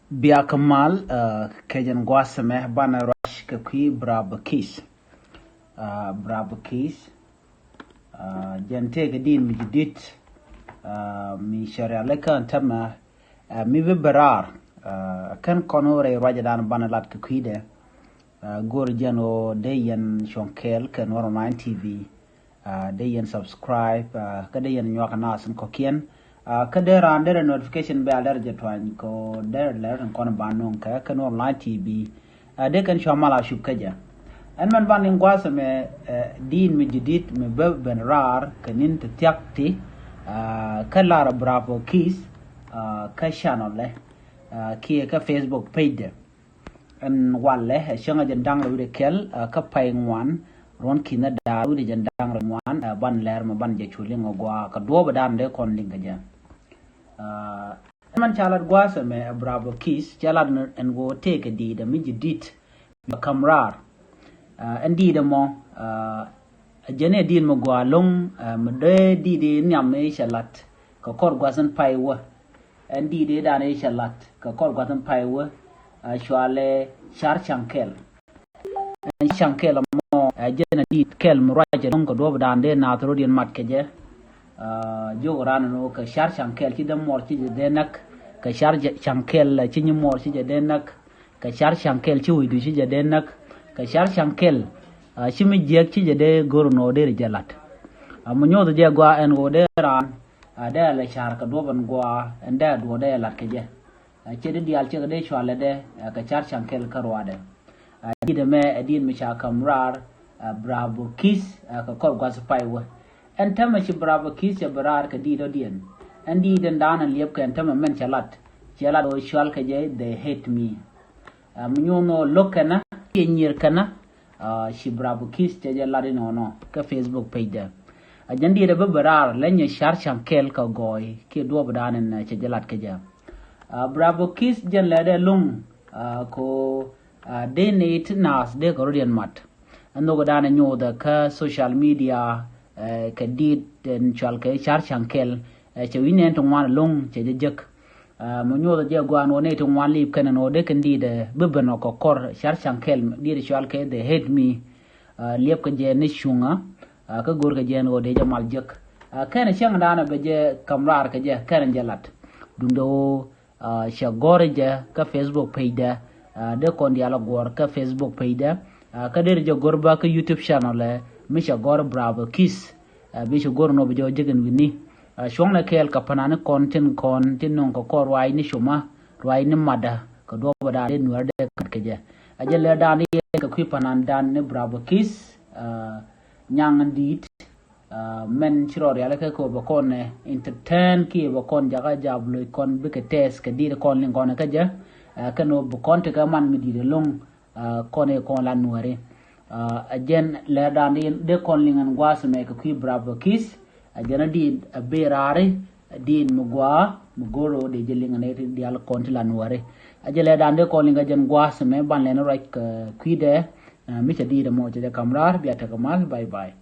Bia Kamal Kajan Guasame Bana Rush Kakui Brabakis Brabakis Jante Gadin Mijidit Mi Sharialeka and Tama Mi Berar Kan Conore Rajadan Banalat Kakuide Gorjano Dayan Shonkel Kan 109 TV Dayan subscribe Kadayan Nyakanas and Kokian Kadera under notification bell derjetwan ko der ler kon banong ka kan online TV de kan shamala shubkaja an man ban ngwasa me din mi jidit me ben rar kanin tyakti kalara bravo kis ka channel le ki ka Facebook page an walle shanga jandang ru kel ka paingwan ron kina da ru jandang wan ban ler ma ban je chuli ngwa ka do badan de kon lingaja man chalat guasa me bravo kis chalat and go take a deed a midget dit camrar and deed mo a jene deed mo go along mde deed nyam e chalat ka kor guasan paiwa and deed dan e chalat ka kor guasan paiwa shwale char chankel and chankel mo jene deed kel mo raja non ko do dan de na trodian mat keje jogoran no ka shar chankel ci dem mor ci denak ka shar chankel ci ñu mor ci denak ka shar chankel ci wuy du ci denak ka shar chankel ci mi jek ci de gorno de jalat am ñodo je gwa en go de ran da la shar ka do ban gwa en da do de lat ke je ci de dial ci de chwale de ka shar chankel ka roade di de me edin mi cha kamrar bravo kis ka kor gwa spaiwa en tama ci bravo kis ya barar ka di do dien en di den dan liep ka en tama men chalat o shwal ka je they hate me mnyono lokana nyir kana ci bravo kis te je lari no ka Facebook page a jandi de barar lenye shar chankel ka goy ke do badan en ci jalat ka ja bravo kis jen la de lung ko de net nas de gordian mat ando godan nyoda ka social media kadid den chalke char chankel che winen to wan long che jek mo nyodo je gwan woni to wan lip kana no de kandi de bebeno ko kor char chankel di chalke de hate me lep ka je ne shunga ka gor ka je no de jamal jek kana chang dana be je kamrar ka je kana jalat dundo sha gore je ka Facebook page de kon diala gor ka Facebook page ka der je gorba ka YouTube channel misha gor bravo kis bisha gor no bijo jegen wini shongna kel ka panane kontin non ko kor wai ni shuma wai ni mada ko do bada de nuer de katkeje ajele dan ye ka kwi panan dan ne bravo kis nyang dit men chiror yale ko ba kon entertain ki ba kon jaga jablo kon bi ke tes ka dir kon ling kon ka je kano bu kon te ka man mi di de long kon e kon la nuere again ledan de konlingan gwas me ko ki bravo kis agena di berare din mugwa mugoro de jelingan ne di al kontilan ware ajele dan de konlinga jen gwas me ban len right ki de mi di de mo je kamrar biata kamal bye bye